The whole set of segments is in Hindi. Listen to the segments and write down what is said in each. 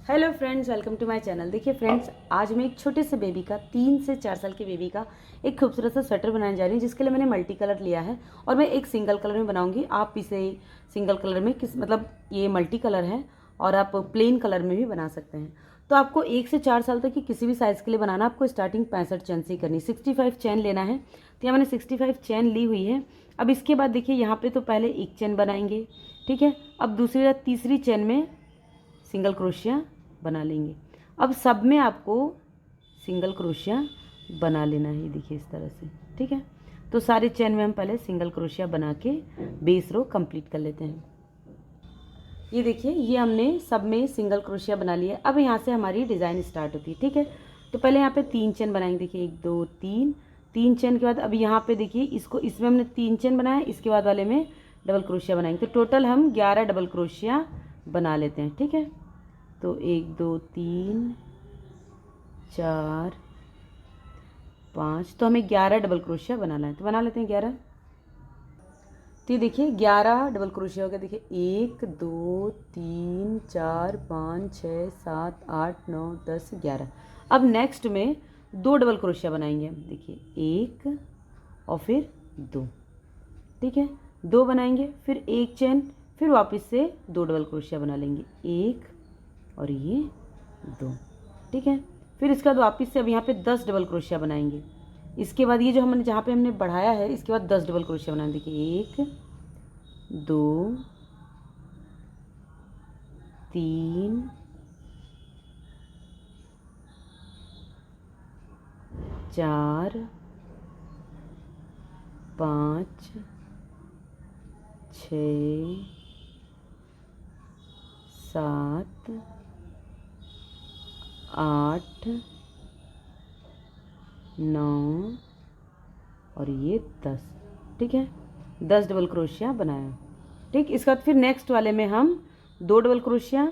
Hello friends, welcome to my channel. देखिए फ्रेंड्स, आज मैं एक छोटे से बेबी का 3 से 4 साल के बेबी का एक खूबसूरत सा स्वेटर बनाने जा रही हूँ, जिसके लिए मैंने मल्टी कलर लिया है और मैं एक सिंगल कलर में बनाऊंगी। आप इसे सिंगल कलर में ये मल्टी कलर है और आप प्लेन कलर में भी बना सकते हैं। तो आपको 1 से 4 साल तक की किसी भी साइज़ के लिए बनाना, आपको स्टार्टिंग 65 चैन से ही करनी, 65 चैन लेना है। तो यहाँ मैंने 65 चैन ली हुई है। अब इसके बाद देखिए यहाँ पे तो पहले एक चैन बनाएंगे, ठीक है। अब दूसरी या तीसरी चैन में सिंगल क्रोशिया बना लेंगे। अब सब में आपको सिंगल क्रोशिया बना लेना है, देखिए इस तरह से, ठीक है। तो सारे चैन में हम पहले सिंगल क्रोशिया बना के बेस रो कंप्लीट कर लेते हैं। ये देखिए, ये हमने सब में सिंगल क्रोशिया बना लिया। अब यहाँ से हमारी डिज़ाइन स्टार्ट होती है, ठीक है। तो पहले यहाँ पे 3 चैन बनाएंगे। देखिए 1 2 3, 3 चैन के बाद अब यहाँ पे देखिए इसमें हमने 3 चैन बनाया, इसके बाद वाले में डबल क्रोशिया बनाएंगे। तो टोटल हम 11 डबल क्रोशिया बना लेते हैं, ठीक है। तो 1 2 3 4 5, तो हमें 11 डबल क्रोशिया बनाना है, तो बना लेते हैं 11। तो ये देखिए 11 डबल क्रोशिया हो गया। देखिए 1 2 3 4 5 6 7 8 9 10 11। अब नेक्स्ट में 2 डबल क्रोशिया बनाएंगे हम। देखिए 1 और फिर 2, ठीक है। 2 बनाएंगे, फिर एक चैन, फिर वापस से 2 डबल क्रोशिया बना लेंगे, 1 और ये 2, ठीक है। फिर इसके बाद वापस से अब यहाँ पे 10 डबल क्रोशिया बनाएंगे। इसके बाद ये जो हमने जहाँ पे हमने बढ़ाया है, इसके बाद 10 डबल क्रोशिया बनाएंगे। देखिए 1 2 3 4 5 6 7 8 9 और ये 10, ठीक है। 10 डबल क्रोशिया बनाया, ठीक। इसके बाद फिर नेक्स्ट वाले में हम 2 डबल क्रोशिया,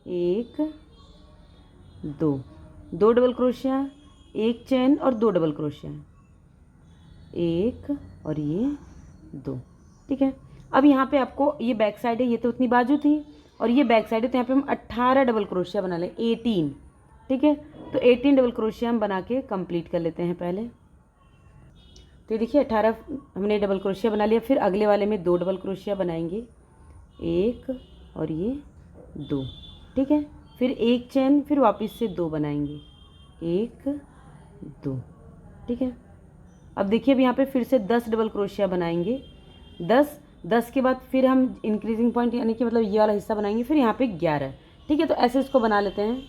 1 2, 2 डबल क्रोशिया, एक चैन और 2 डबल क्रोशिया, 1 और ये 2, ठीक है। अब यहाँ पे आपको ये बैक साइड है, ये तो उतनी बाजू थी और ये बैक साइड है, तो यहाँ पे हम 18 डबल क्रोशिया बना लें, 18, ठीक है। तो 18 डबल क्रोशिया हम बना के कंप्लीट कर लेते हैं पहले। तो ये देखिए 18 हमने डबल क्रोशिया बना लिया। फिर अगले वाले में 2 डबल क्रोशिया बनाएंगे, 1 और ये 2, ठीक है। फिर एक चैन, फिर वापस से 2 बनाएंगे, 1 2, ठीक है। अब देखिए अब यहाँ पे फिर से 10 डबल क्रोशिया बनाएंगे, 10 के बाद फिर हम इंक्रीजिंग पॉइंट यानी कि मतलब ये वाला हिस्सा बनाएंगे, फिर यहाँ पे 11, ठीक है। तो ऐसे इसको बना लेते हैं।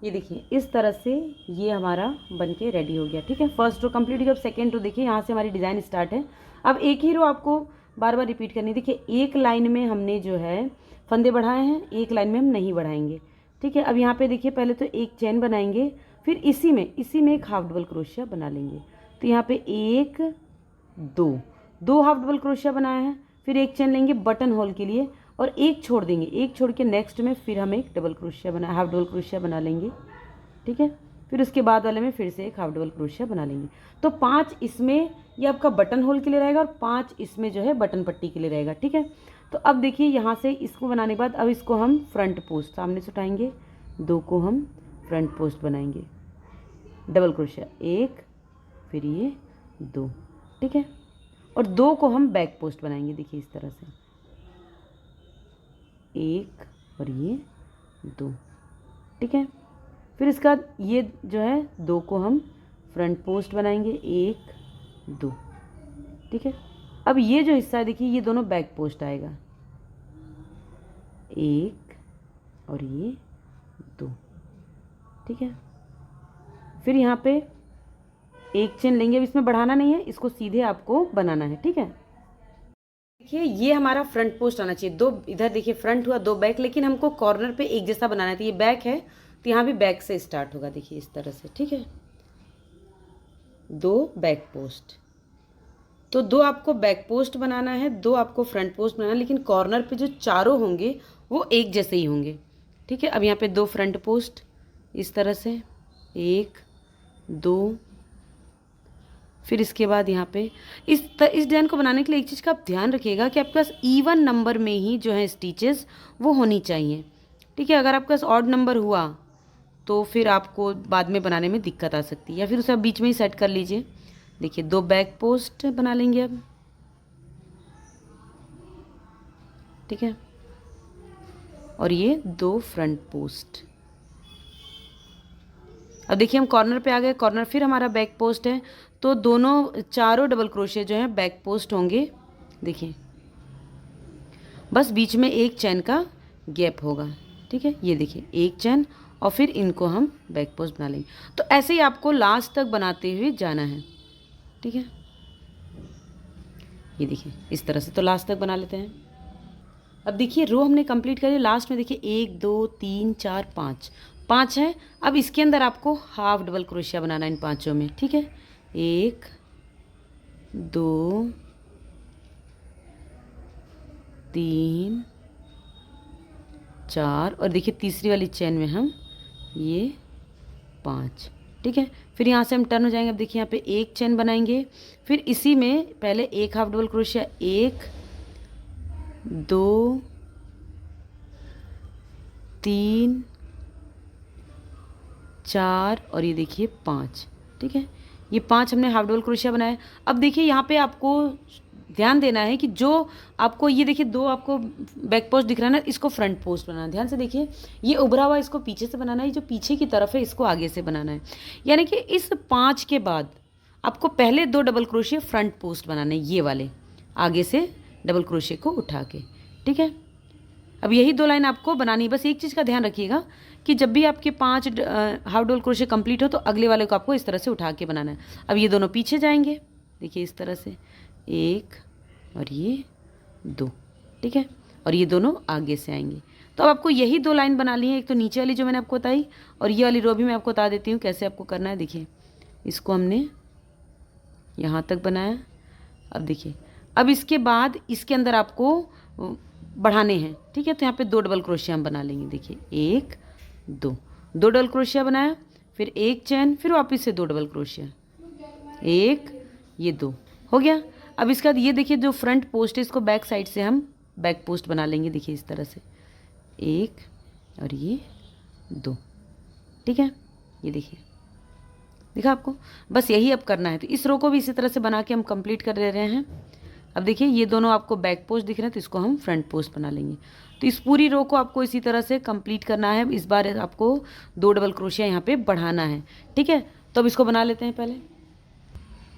ये देखिए इस तरह से ये हमारा बनके रेडी हो गया, ठीक है। फर्स्ट रो कंप्लीट हो गया। अब सेकेंड रो देखिए, यहाँ से हमारी डिज़ाइन स्टार्ट है। अब एक ही रो आपको बार बार रिपीट करनी है। देखिए एक लाइन में हमने जो है फंदे बढ़ाए हैं, एक लाइन में हम नहीं बढ़ाएंगे, ठीक है। अब यहाँ पे देखिए पहले तो एक चैन बनाएंगे, फिर इसी में एक हाफ डबल क्रोशिया बना लेंगे। तो यहाँ पे 1 2 हाफ डबल क्रोशिया बनाया है, फिर एक चैन लेंगे बटन होल के लिए और एक छोड़ देंगे, एक छोड़ के नेक्स्ट में फिर हम एक double crochet half double crochet बना लेंगे, ठीक है। फिर उसके बाद वाले में फिर से एक हाफ डबल क्रोशिया बना लेंगे। तो 5 इसमें ये आपका बटन होल के लिए रहेगा और 5 इसमें जो है बटन पट्टी के लिए रहेगा, ठीक है। तो अब देखिए यहाँ से इसको बनाने के बाद अब इसको हम फ्रंट पोस्ट सामने से उठाएंगे, 2 को हम फ्रंट पोस्ट बनाएंगे, डबल क्रोशिया 1 फिर ये 2, ठीक है। और 2 को हम बैक पोस्ट बनाएंगे। देखिए इस तरह से 1 और ये 2, ठीक है। फिर इसका ये जो है 2 को हम फ्रंट पोस्ट बनाएंगे, 1 2, ठीक है। अब ये जो हिस्सा है देखिए, ये दोनों बैक पोस्ट आएगा, 1 और ये 2, ठीक है। फिर यहाँ पे एक चेन लेंगे। अब इसमें बढ़ाना नहीं है, इसको सीधे आपको बनाना है, ठीक है। देखिए ये हमारा फ्रंट पोस्ट आना चाहिए, 2 इधर देखिए फ्रंट हुआ, 2 बैक, लेकिन हमको कॉर्नर पे एक जैसा बनाना है। तो ये बैक है तो यहाँ भी बैक से स्टार्ट होगा, देखिए इस तरह से, ठीक है। 2 बैक पोस्ट, तो 2 आपको बैक पोस्ट बनाना है, 2 आपको फ्रंट पोस्ट बनाना है, लेकिन कॉर्नर पे जो चारों होंगे वो एक जैसे ही होंगे, ठीक है। अब यहाँ पे 2 फ्रंट पोस्ट इस तरह से, 1 2, फिर इसके बाद यहाँ पे इस डिज़ाइन को बनाने के लिए एक चीज़ का आप ध्यान रखिएगा कि आपके पास इवन नंबर में ही जो है स्टिचेस वो होनी चाहिए, ठीक है। अगर आपके पास ऑड नंबर हुआ तो फिर आपको बाद में बनाने में दिक्कत आ सकती है, या फिर उसे आप बीच में ही सेट कर लीजिए। देखिए 2 बैक पोस्ट बना लेंगे अब, ठीक है, और ये 2 फ्रंट पोस्ट। अब देखिए हम कॉर्नर पे आ गए, कॉर्नर फिर हमारा बैक पोस्ट है, तो दोनों चारों डबल क्रोशिया जो हैं बैक पोस्ट होंगे। देखिए बस बीच में एक चैन का गैप होगा, ठीक है। ये देखिए एक चैन, और फिर इनको हम बैक पोस्ट बना लेंगे। तो ऐसे ही आपको लास्ट तक बनाते हुए जाना है, ठीक है। ये देखिए इस तरह से तो लास्ट तक बना लेते हैं। अब देखिए रो हमने कंप्लीट करी, लास्ट में देखिए 1 2 3 4 5 5 है। अब इसके अंदर आपको हाफ डबल क्रोशिया बनाना है इन पांचों में, ठीक है। 1 2 3 4, और देखिए तीसरी वाली चैन में हम ये 5, ठीक है। फिर यहाँ से हम टर्न हो जाएंगे। अब देखिए यहाँ पे एक चैन बनाएंगे, फिर इसी में पहले एक हाफ डबल क्रोशिया, 1 2 3 4, और ये देखिए 5, ठीक है। ये 5 हमने हाफ डबल क्रोशिया बनाए। अब देखिए यहाँ पे आपको ध्यान देना है कि जो आपको ये देखिए 2 आपको बैक पोस्ट दिख रहा है ना, इसको फ्रंट पोस्ट बनाना है। ध्यान से देखिए, ये उभरा हुआ इसको पीछे से बनाना है, ये जो पीछे की तरफ है इसको आगे से बनाना है। यानी कि इस 5 के बाद आपको पहले 2 डबल क्रोशिया फ्रंट पोस्ट बनाने हैं, ये वाले आगे से डबल क्रोशिया को उठा के, ठीक है। अब यही 2 लाइन आपको बनानी है। बस एक चीज़ का ध्यान रखिएगा कि जब भी आपके 5 हाफ डबल क्रोशिया कंप्लीट हो तो अगले वाले को आपको इस तरह से उठा के बनाना है। अब ये दोनों पीछे जाएंगे, देखिए इस तरह से 1 और ये 2, ठीक है, और ये दोनों आगे से आएंगे। तो अब आपको यही 2 लाइन बना ली है, एक तो नीचे वाली जो मैंने आपको बताई, और ये वाली रो भी मैं आपको बता देती हूँ कैसे आपको करना है। देखिए इसको हमने यहाँ तक बनाया। अब देखिए अब इसके बाद इसके अंदर आपको बढ़ाने हैं, ठीक है। तो यहाँ पे 2 डबल क्रोशिया हम बना लेंगे। देखिए 1 2 2 डबल क्रोशिया बनाया, फिर एक चैन, फिर वापस से 2 डबल क्रोशिया, 1 ये 2 हो गया। अब इसके बाद ये देखिए जो फ्रंट पोस्ट है इसको बैक साइड से हम बैक पोस्ट बना लेंगे। देखिए इस तरह से 1 और ये 2, ठीक है। ये देखिए देखा आपको, बस यही अब करना है। तो इस रो को भी इसी तरह से बना के हम कंप्लीट कर ले रहे हैं। अब देखिए ये दोनों आपको बैक पोस्ट दिख रहे हैं, तो इसको हम फ्रंट पोस्ट बना लेंगे। तो इस पूरी रो को आपको इसी तरह से कंप्लीट करना है। इस बार आपको 2 डबल क्रोशिया यहाँ पे बढ़ाना है, ठीक है। तो अब इसको बना लेते हैं पहले।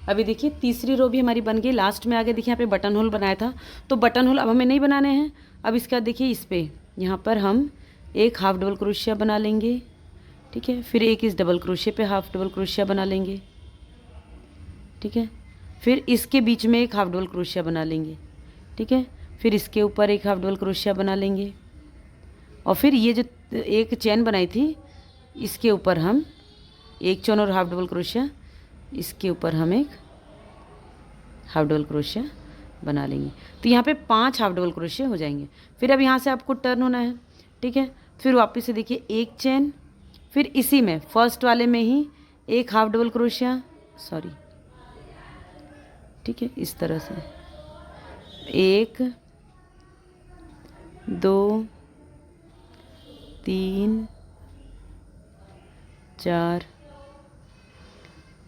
अभी देखिए तीसरी रो भी हमारी बन गई। लास्ट में आगे देखिए यहाँ पे बटन होल बनाया था, तो बटन होल अब हमें नहीं बनाने हैं। अब इसके बाद देखिए इस पर यहाँ पर हम एक हाफ डबल क्रोशिया बना लेंगे, ठीक है। फिर एक इस डबल क्रोशिया पे हाफ डबल क्रोशिया बना लेंगे, ठीक है। फिर इसके बीच में एक हाफ डबल क्रोशिया बना लेंगे, ठीक है। फिर इसके ऊपर एक हाफ डबल क्रोशिया बना लेंगे, और फिर ये जो एक चैन बनाई थी इसके ऊपर हम एक चैन और हाफ डबल क्रोशिया, इसके ऊपर हम एक हाफ डबल क्रोशिया बना लेंगे। तो यहाँ पे 5 हाफ डबल क्रोशिया हो जाएंगे। फिर अब यहाँ से आपको टर्न होना है, ठीक है। फिर वापस से देखिए एक चैन, फिर इसी में फर्स्ट वाले में ही एक हाफ डबल क्रोशिया, सॉरी, ठीक है, इस तरह से 1 2 3 4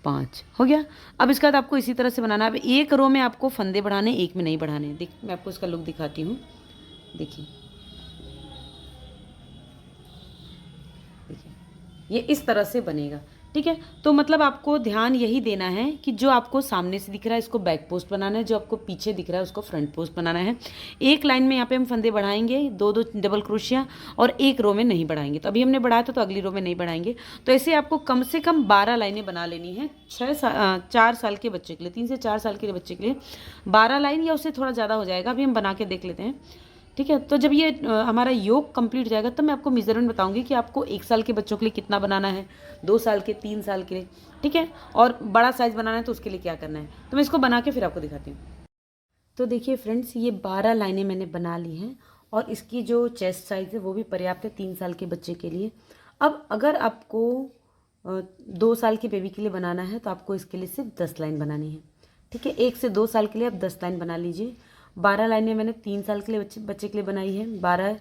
5 हो गया। अब इसके बाद आपको इसी तरह से बनाना है। अब एक रो में आपको फंदे बढ़ाने, एक में नहीं बढ़ाने। देख मैं आपको इसका लुक दिखाती हूँ। देखिए देखिए ये इस तरह से बनेगा, ठीक है। तो मतलब आपको ध्यान यही देना है कि जो आपको सामने से दिख रहा है इसको बैक पोस्ट बनाना है, जो आपको पीछे दिख रहा है उसको फ्रंट पोस्ट बनाना है। एक लाइन में यहाँ पे हम फंदे बढ़ाएंगे, 2 डबल क्रोशिया, और एक रो में नहीं बढ़ाएंगे। तो अभी हमने बढ़ाया था तो अगली रो में नहीं बढ़ाएंगे। तो ऐसे आपको कम से कम 12 लाइनें बना लेनी है। 4 साल के बच्चे के लिए, 3 से 4 साल के बच्चे के लिए 12 लाइन, या उससे थोड़ा ज़्यादा हो जाएगा। अभी हम बना के देख लेते हैं, ठीक है। तो जब ये हमारा योग कंप्लीट हो जाएगा तब मैं आपको मेजरमेंट बताऊंगी कि आपको 1 साल के बच्चों के लिए कितना बनाना है, 2 साल के, 3 साल के लिए, ठीक है। और बड़ा साइज़ बनाना है तो उसके लिए क्या करना है। तो मैं इसको बना के फिर आपको दिखाती हूँ। तो देखिए फ्रेंड्स, ये 12 लाइनें मैंने बना ली हैं, और इसकी जो चेस्ट साइज़ है वो भी पर्याप्त है 3 साल के बच्चे के लिए। अब अगर आपको 2 साल के बेबी के लिए बनाना है तो आपको इसके लिए सिर्फ 10 लाइन बनानी है, ठीक है। 1 से 2 साल के लिए आप 10 लाइन बना लीजिए। 12 लाइनें मैंने 3 साल के लिए बच्चे के लिए बनाई है, 12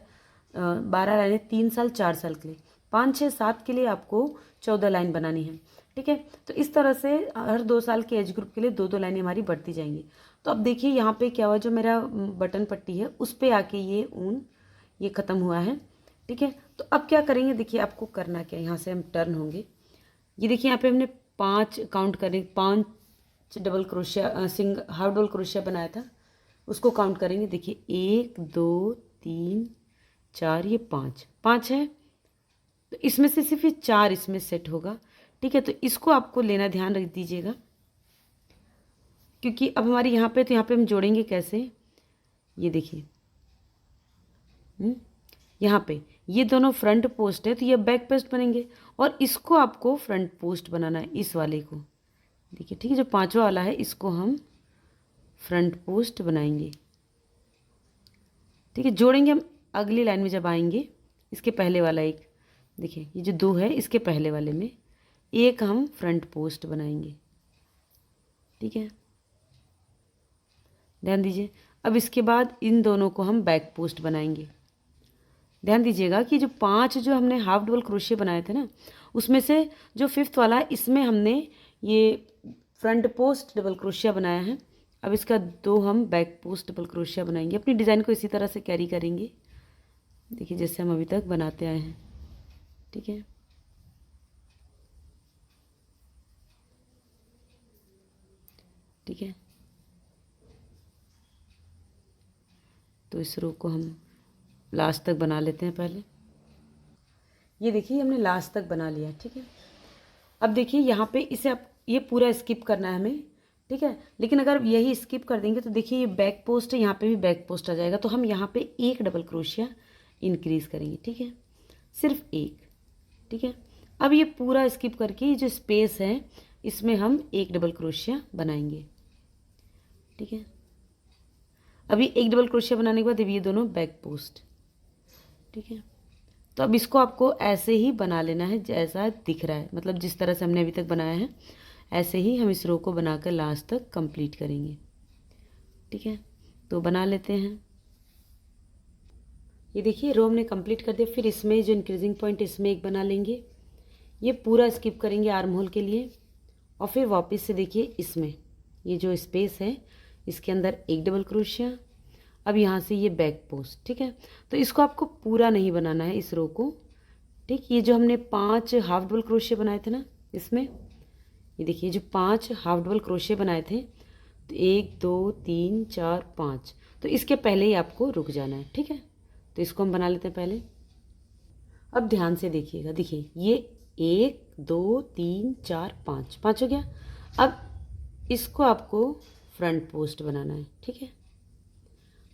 12 लाइनें 3 साल 4 साल के लिए, 5 6 7 के लिए आपको 14 लाइन बनानी है। ठीक है, तो इस तरह से हर 2 साल के एज ग्रुप के लिए 2 2 लाइनें हमारी बढ़ती जाएंगी। तो अब देखिए यहाँ पे क्या हुआ, जो मेरा बटन पट्टी है उस पे आके ये ऊन ये ख़त्म हुआ है। ठीक है, तो अब क्या करेंगे, देखिए आपको करना क्या है, यहाँ से हम टर्न होंगे। ये देखिए यहाँ पे हमने 5 काउंट करें, 5 double crochet half double crochet बनाया था, उसको काउंट करेंगे। देखिए 1 2 3 4, ये 5 5 है, तो इसमें से सिर्फ ये 4 इसमें सेट होगा। ठीक है, तो इसको आपको लेना, ध्यान रख दीजिएगा, क्योंकि अब हमारे यहाँ पे, तो यहाँ पे हम जोड़ेंगे कैसे, ये देखिए यहाँ पे ये दोनों फ्रंट पोस्ट है तो ये बैक पोस्ट बनेंगे, और इसको आपको फ्रंट पोस्ट बनाना है, इस वाले को देखिए। ठीक है, जो पांचवा वाला है इसको हम फ्रंट पोस्ट बनाएंगे। ठीक है, जोड़ेंगे हम अगली लाइन में जब आएंगे, इसके पहले वाला एक, देखिए ये जो 2 है इसके पहले वाले में एक हम फ्रंट पोस्ट बनाएंगे। ठीक है, ध्यान दीजिए। अब इसके बाद इन दोनों को हम बैक पोस्ट बनाएंगे। ध्यान दीजिएगा कि जो 5 जो हमने हाफ डबल क्रोशिया बनाए थे ना, उसमें से जो 5th वाला है इसमें हमने ये फ्रंट पोस्ट डबल क्रोशिया बनाया है। अब इसका 2 हम बैक पोस्ट डबल क्रोशिया बनाएंगे। अपनी डिज़ाइन को इसी तरह से कैरी करेंगे, देखिए जैसे हम अभी तक बनाते आए हैं। ठीक है, ठीक है, तो इस रो को हम लास्ट तक बना लेते हैं पहले। ये देखिए हमने लास्ट तक बना लिया। ठीक है, अब देखिए यहाँ पे इसे आप ये पूरा स्किप करना है हमें। ठीक है, लेकिन अगर यही स्किप कर देंगे तो देखिए ये बैक पोस्ट है, यहाँ पे भी बैक पोस्ट आ जाएगा, तो हम यहाँ पे एक डबल क्रोशिया इंक्रीज करेंगे। ठीक है, सिर्फ एक। ठीक है, अब ये पूरा स्किप करके ये जो स्पेस है इसमें हम एक डबल क्रोशिया बनाएंगे। ठीक है, अभी एक डबल क्रोशिया बनाने के बाद अब ये दोनों बैक पोस्ट। ठीक है, तो अब इसको आपको ऐसे ही बना लेना है जैसा दिख रहा है, मतलब जिस तरह से हमने अभी तक बनाया है ऐसे ही हम इस रो को बनाकर लास्ट तक कंप्लीट करेंगे। ठीक है, तो बना लेते हैं। ये देखिए रो हमने कंप्लीट कर दिया। फिर इसमें जो इंक्रीजिंग पॉइंट इसमें एक बना लेंगे, ये पूरा स्किप करेंगे आर्म होल के लिए, और फिर वापस से देखिए इसमें ये जो स्पेस है इसके अंदर एक डबल क्रोशिया। अब यहाँ से ये बैक पोस्ट। ठीक है, तो इसको आपको पूरा नहीं बनाना है इस रो को। ठीक, ये जो हमने 5 हाफ डबल क्रोशिया बनाए थे ना इसमें, ये देखिए जो 5 हाफ डबल क्रोशिया बनाए थे, तो 1 2 3 4 5, तो इसके पहले ही आपको रुक जाना है। ठीक है, तो इसको हम बना लेते हैं पहले। अब ध्यान से देखिएगा, देखिए ये 1 2 3 4 5 5 हो गया। अब इसको आपको फ्रंट पोस्ट बनाना है। ठीक है,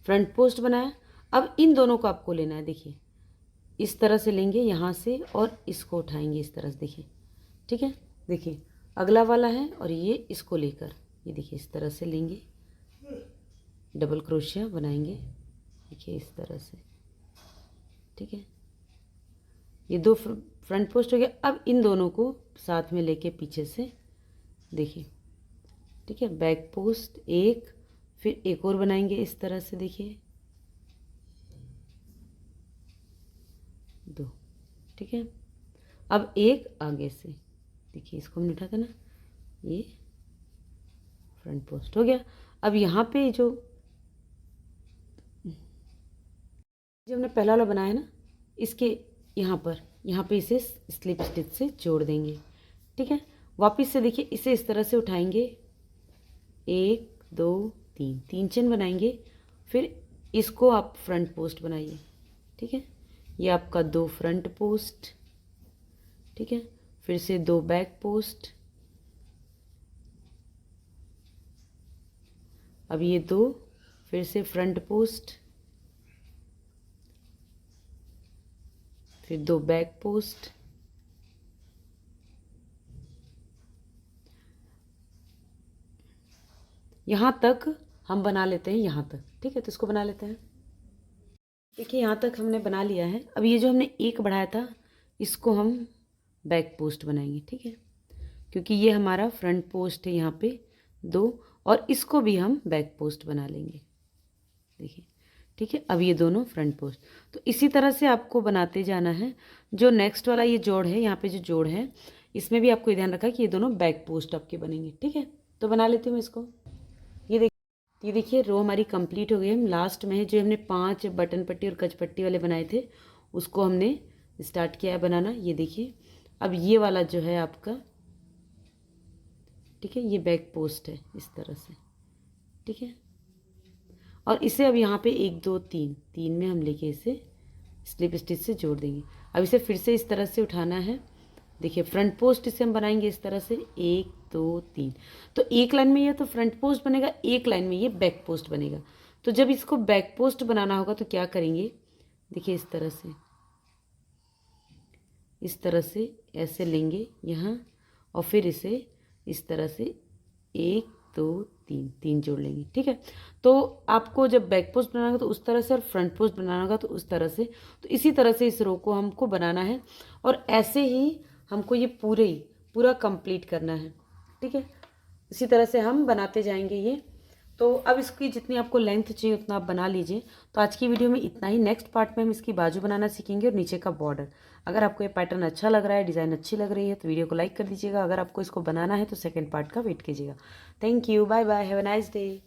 फ्रंट पोस्ट बनाया। अब इन दोनों को आपको लेना है, देखिए इस तरह से लेंगे यहाँ से और इसको उठाएंगे इस तरह से, देखिए। ठीक है, देखिए अगला वाला है और ये इसको लेकर ये देखिए इस तरह से लेंगे, डबल क्रोशिया बनाएंगे, देखिए इस तरह से। ठीक है, ये 2 फ्रंट पोस्ट हो गया। अब इन दोनों को साथ में लेके पीछे से देखिए, ठीक है, बैक पोस्ट एक, फिर एक और बनाएंगे इस तरह से, देखिए 2। ठीक है, अब एक आगे से, देखिए इसको हमने उठा था ना, ये फ्रंट पोस्ट हो गया। अब यहाँ पे जो हमने पहला वाला बनाया ना, इसके यहाँ पे इसे स्लिप स्टिच से जोड़ देंगे। ठीक है, वापस से देखिए इसे इस तरह से उठाएंगे, 1 2 3 3 चेन बनाएंगे, फिर इसको आप फ्रंट पोस्ट बनाइए। ठीक है, ये आपका 2 फ्रंट पोस्ट। ठीक है, फिर से 2 बैक पोस्ट। अब ये 2 फिर से फ्रंट पोस्ट, फिर 2 बैक पोस्ट। यहाँ तक हम बना लेते हैं, यहाँ तक। ठीक है, तो इसको बना लेते हैं। देखिए यहाँ तक हमने बना लिया है। अब ये जो हमने एक बढ़ाया था इसको हम बैक पोस्ट बनाएंगे। ठीक है, क्योंकि ये हमारा फ्रंट पोस्ट है यहाँ पे 2, और इसको भी हम बैक पोस्ट बना लेंगे, देखिए। ठीक है। अब ये दोनों फ्रंट पोस्ट, तो इसी तरह से आपको बनाते जाना है। जो नेक्स्ट वाला ये जोड़ है, यहाँ पे जो जोड़ है, इसमें भी आपको ये ध्यान रखा कि ये दोनों बैक पोस्ट आपके बनेंगे। ठीक है, तो बना लेती हूँ मैं इसको। ये देखिए रो हमारी कंप्लीट हो गई। हम लास्ट में है जो हमने 5 बटन पट्टी और कच पट्टी वाले बनाए थे, उसको हमने स्टार्ट किया है बनाना। ये देखिए अब ये वाला जो है आपका, ठीक है, ये बैक पोस्ट है इस तरह से। ठीक है, और इसे अब यहाँ पे 1 2 3 3 में हम लेके इसे स्लिप स्टिच से जोड़ देंगे। अब इसे फिर से इस तरह से उठाना है। देखिए फ्रंट पोस्ट इसे हम बनाएंगे इस तरह से 1 2 3, तो एक लाइन में ये तो फ्रंट पोस्ट बनेगा, एक लाइन में ये बैक पोस्ट बनेगा। तो जब इसको बैक पोस्ट बनाना होगा तो क्या करेंगे, देखिए इस तरह से ऐसे लेंगे यहाँ, और फिर इसे इस तरह से 1 2 3 3 जोड़ लेंगे। ठीक है, तो आपको जब बैक पोस्ट बनाना होगा तो उस तरह से, और फ्रंट पोस्ट बनाना होगा तो उस तरह से। तो इसी तरह से इस रो को हमको बनाना है, और ऐसे ही हमको ये पूरा कंप्लीट करना है। ठीक है, इसी तरह से हम बनाते जाएंगे ये। तो अब इसकी जितनी आपको लेंथ चाहिए उतना आप बना लीजिए। तो आज की वीडियो में इतना ही। नेक्स्ट पार्ट में हम इसकी बाजू बनाना सीखेंगे और नीचे का बॉर्डर। अगर आपको ये पैटर्न अच्छा लग रहा है, डिज़ाइन अच्छी लग रही है, तो वीडियो को लाइक कर दीजिएगा। अगर आपको इसको बनाना है तो सेकंड पार्ट का वेट कीजिएगा। Thank you, bye bye, have a nice day.